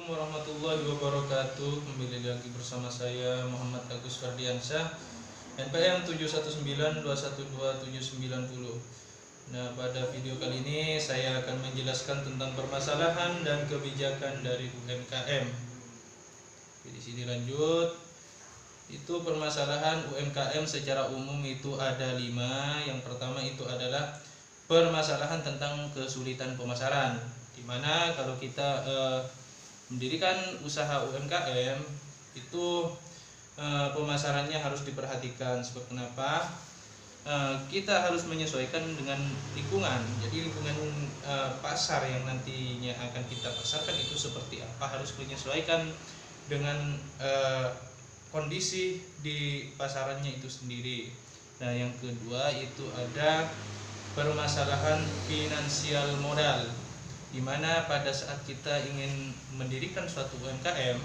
Assalamualaikum warahmatullahi wabarakatuh. Kembali lagi bersama saya Muhammad Agus Fardiansyah, NPM 719212790. Nah, pada video kali ini saya akan menjelaskan tentang permasalahan dan kebijakan dari UMKM. Di sini lanjut. Itu permasalahan UMKM secara umum itu ada 5. Yang pertama itu adalah permasalahan tentang kesulitan pemasaran, dimana kalau kita mendirikan usaha UMKM itu pemasarannya harus diperhatikan. Sebab kenapa? Kita harus menyesuaikan dengan lingkungan. Jadi lingkungan pasar yang nantinya akan kita pasarkan itu seperti apa, harus menyesuaikan dengan kondisi di pasarannya itu sendiri. Nah, yang kedua itu ada permasalahan finansial modal, di mana pada saat kita ingin mendirikan suatu UMKM,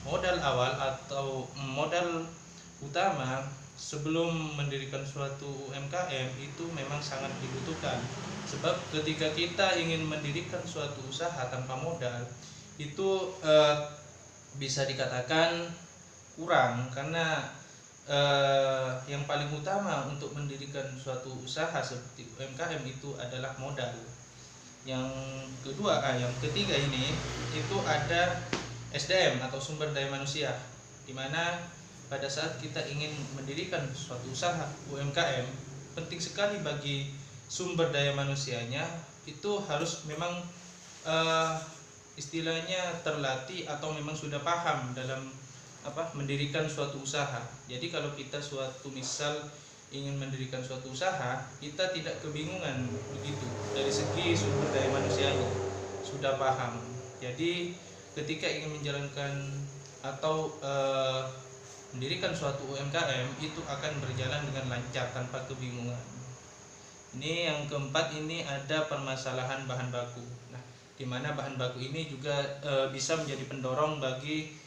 modal awal atau modal utama sebelum mendirikan suatu UMKM itu memang sangat dibutuhkan. Sebab ketika kita ingin mendirikan suatu usaha tanpa modal itu bisa dikatakan kurang, karena yang paling utama untuk mendirikan suatu usaha seperti UMKM itu adalah modal. Yang ketiga ini itu ada SDM atau sumber daya manusia, di mana pada saat kita ingin mendirikan suatu usaha UMKM, penting sekali bagi sumber daya manusianya itu harus memang istilahnya terlatih atau memang sudah paham dalam mendirikan suatu usaha. Jadi kalau kita misal ingin mendirikan suatu usaha, kita tidak kebingungan begitu dari segi sumber daya manusianya, sudah paham. Jadi ketika ingin menjalankan atau mendirikan suatu UMKM itu akan berjalan dengan lancar tanpa kebingungan. Ini yang keempat, ini ada permasalahan bahan baku. Nah, di mana bahan baku ini juga bisa menjadi pendorong bagi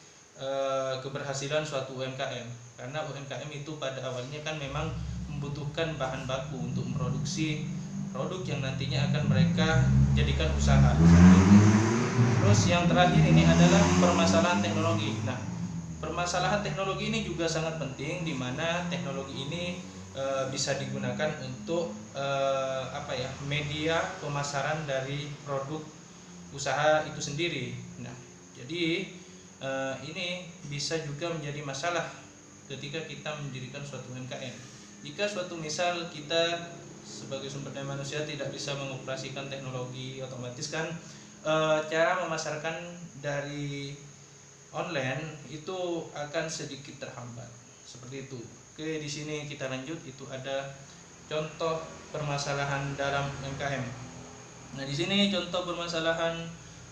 keberhasilan suatu UMKM, karena UMKM itu pada awalnya kan memang membutuhkan bahan baku untuk memproduksi produk yang nantinya akan mereka jadikan usaha. Terus yang terakhir ini adalah permasalahan teknologi. Nah, permasalahan teknologi ini juga sangat penting, di mana teknologi ini bisa digunakan untuk media pemasaran dari produk usaha itu sendiri. Nah, jadi ini bisa juga menjadi masalah ketika kita mendirikan suatu UMKM. Jika suatu misal kita sebagai sumber daya manusia tidak bisa mengoperasikan teknologi, otomatis kan cara memasarkan dari online itu akan sedikit terhambat. Seperti itu. Oke, di sini kita lanjut, itu ada contoh permasalahan dalam UMKM. Nah, di sini contoh permasalahan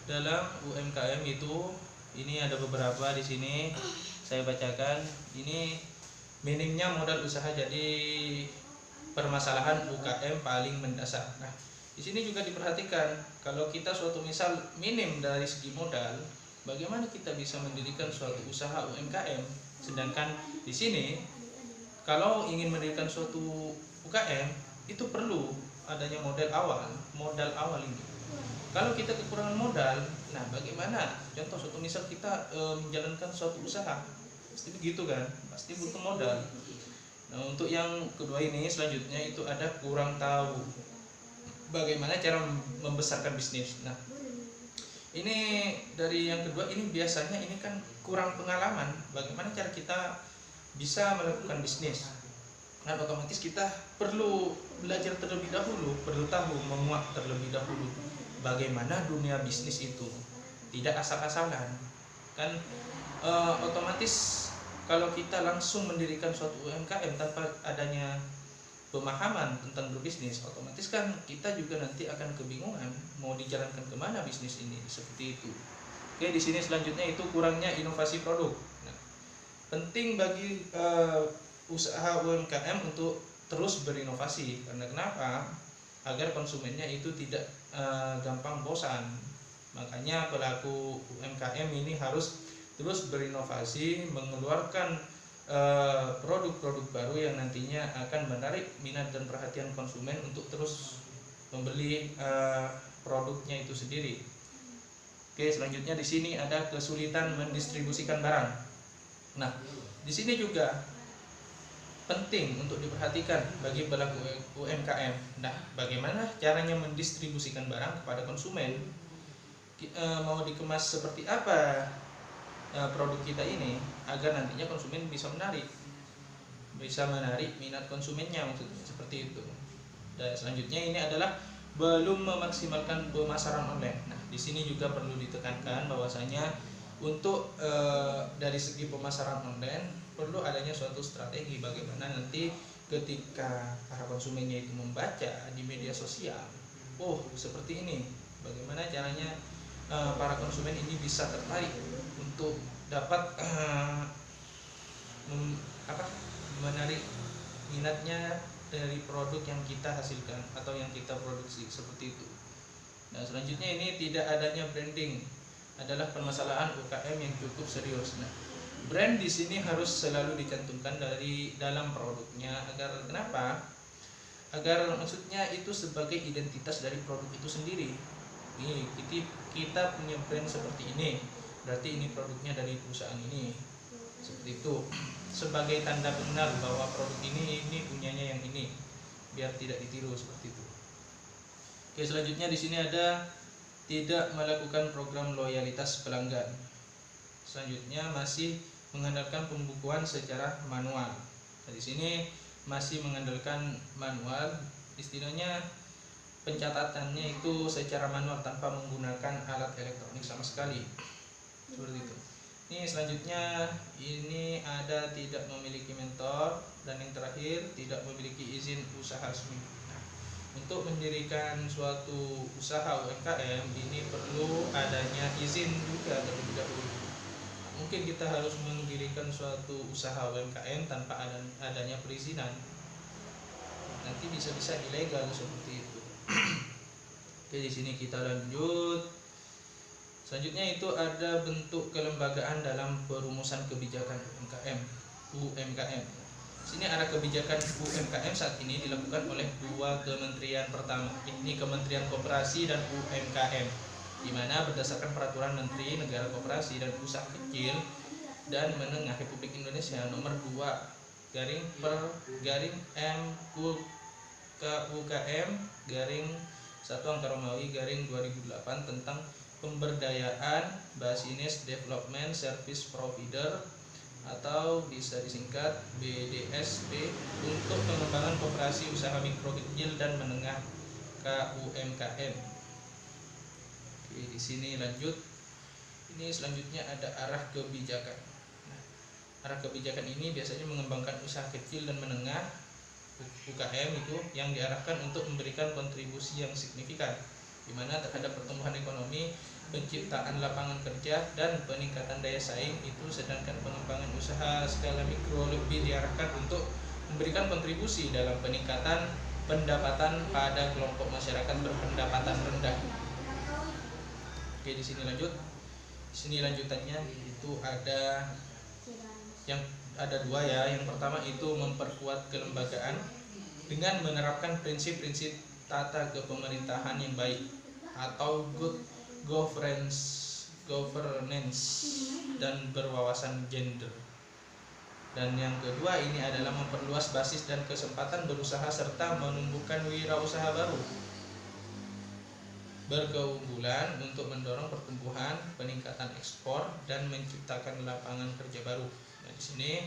dalam UMKM itu ini ada beberapa. Di sini saya bacakan. Ini minimnya modal usaha jadi permasalahan UKM paling mendasar. Nah, di sini juga diperhatikan kalau kita suatu misal minim dari segi modal, bagaimana kita bisa mendirikan suatu usaha UMKM? Sedangkan di sini kalau ingin mendirikan suatu UKM itu perlu adanya modal awal ini. Kalau kita kekurangan modal, nah bagaimana? Contoh suatu misal kita menjalankan suatu usaha, pasti begitu kan? Pasti butuh modal. Nah, untuk yang kedua ini selanjutnya itu ada kurang tahu bagaimana cara membesarkan bisnis. Nah, ini dari yang kedua ini biasanya ini kan kurang pengalaman bagaimana cara kita bisa melakukan bisnis. Nah, otomatis kita perlu belajar terlebih dahulu, perlu tahu, menguak terlebih dahulu bagaimana dunia bisnis itu, tidak asal-asalan kan. Otomatis kalau kita langsung mendirikan suatu UMKM tanpa adanya pemahaman tentang berbisnis, otomatis kan kita juga nanti akan kebingungan mau dijalankan kemana bisnis ini, seperti itu. Oke, di sini selanjutnya itu kurangnya inovasi produk. Nah, penting bagi usaha UMKM untuk terus berinovasi, karena kenapa? Agar konsumennya itu tidak gampang bosan. Makanya pelaku UMKM ini harus terus berinovasi, mengeluarkan produk-produk baru yang nantinya akan menarik minat dan perhatian konsumen untuk terus membeli produknya itu sendiri. Oke, selanjutnya di sini ada kesulitan mendistribusikan barang. Nah, di sini juga penting untuk diperhatikan bagi pelaku UMKM. Nah, bagaimana caranya mendistribusikan barang kepada konsumen? Mau dikemas seperti apa produk kita ini agar nantinya konsumen bisa menarik minat konsumennya, maksudnya seperti itu. Dan selanjutnya ini adalah belum memaksimalkan pemasaran online. Nah, di sini juga perlu ditekankan bahwasanya untuk dari segi pemasaran online perlu adanya suatu strategi bagaimana nanti ketika para konsumennya itu membaca di media sosial, oh seperti ini, bagaimana caranya para konsumen ini bisa tertarik untuk dapat menarik minatnya dari produk yang kita hasilkan atau yang kita produksi, seperti itu. Nah, selanjutnya ini tidak adanya branding adalah permasalahan UKM yang cukup serius. Nah, brand di sini harus selalu dicantumkan dari dalam produknya agar kenapa? Agar maksudnya itu sebagai identitas dari produk itu sendiri. Nih, kita punya brand seperti ini, berarti ini produknya dari perusahaan ini. Seperti itu. Sebagai tanda pengenal bahwa produk ini punyanya yang ini, biar tidak ditiru, seperti itu. Oke, selanjutnya di sini ada tidak melakukan program loyalitas pelanggan. Selanjutnya masih mengandalkan pembukuan secara manual. Nah, di sini masih mengandalkan manual, istilahnya pencatatannya itu secara manual tanpa menggunakan alat elektronik sama sekali. Seperti itu. Ini selanjutnya ini ada tidak memiliki mentor, dan yang terakhir tidak memiliki izin usaha resmi. Nah, untuk mendirikan suatu usaha UMKM ini perlu adanya izin juga terlebih dahulu. Mungkin kita harus mendirikan suatu usaha UMKM tanpa adanya perizinan, nanti bisa-bisa ilegal seperti itu. Oke, di sini kita lanjut. Selanjutnya itu ada bentuk kelembagaan dalam perumusan kebijakan UMKM. Sini ada kebijakan UMKM saat ini dilakukan oleh dua kementerian. Pertama, ini Kementerian Koperasi dan UMKM, di mana berdasarkan Peraturan Menteri Negara Koperasi dan Usaha Kecil dan Menengah Republik Indonesia nomor 2/KUKM/1/2008 tentang pemberdayaan Business Development Service Provider atau bisa disingkat BDSP untuk pengembangan koperasi usaha mikro kecil dan menengah KUMKM. Oke, di sini lanjut. Ini selanjutnya ada arah kebijakan. Nah, arah kebijakan ini biasanya mengembangkan usaha kecil dan menengah UKM itu yang diarahkan untuk memberikan kontribusi yang signifikan di mana terhadap pertumbuhan ekonomi, penciptaan lapangan kerja, dan peningkatan daya saing itu, sedangkan pengembangan usaha skala mikro lebih diarahkan untuk memberikan kontribusi dalam peningkatan pendapatan pada kelompok masyarakat berpendapatan rendah. Oke, di sini lanjut. Di sini lanjutannya itu ada dua ya. Yang pertama itu memperkuat kelembagaan dengan menerapkan prinsip-prinsip tata kepemerintahan yang baik atau good governance dan berwawasan gender. Dan yang kedua ini adalah memperluas basis dan kesempatan berusaha serta menumbuhkan wirausaha baru berkeunggulan untuk mendorong pertumbuhan, peningkatan ekspor, dan menciptakan lapangan kerja baru. Nah, di sini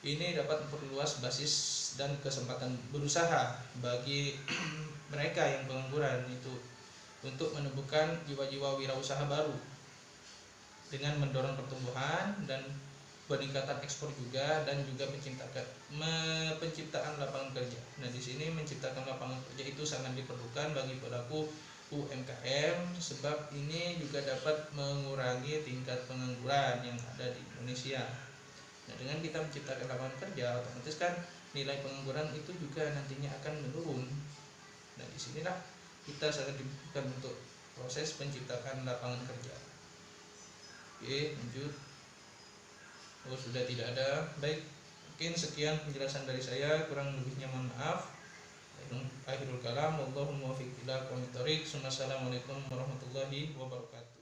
ini dapat memperluas basis dan kesempatan berusaha bagi mereka yang pengangguran itu untuk menumbuhkan jiwa-jiwa wirausaha baru dengan mendorong pertumbuhan dan peningkatan ekspor juga, dan juga penciptaan lapangan kerja. Nah, di sini menciptakan lapangan kerja itu sangat diperlukan bagi pelaku UMKM sebab ini juga dapat mengurangi tingkat pengangguran yang ada di Indonesia. Nah, dengan kita menciptakan lapangan kerja, otomatis kan nilai pengangguran itu juga nantinya akan menurun. Nah, disinilah kita sangat dibutuhkan untuk proses penciptakan lapangan kerja. Oke, lanjut. Oh, sudah tidak ada. Baik, mungkin sekian penjelasan dari saya, kurang lebihnya mohon maaf. Akhirul kalam, wallahul muwaffiq ila aqwamit thoriq. Assalamualaikum warahmatullahi wabarakatuh.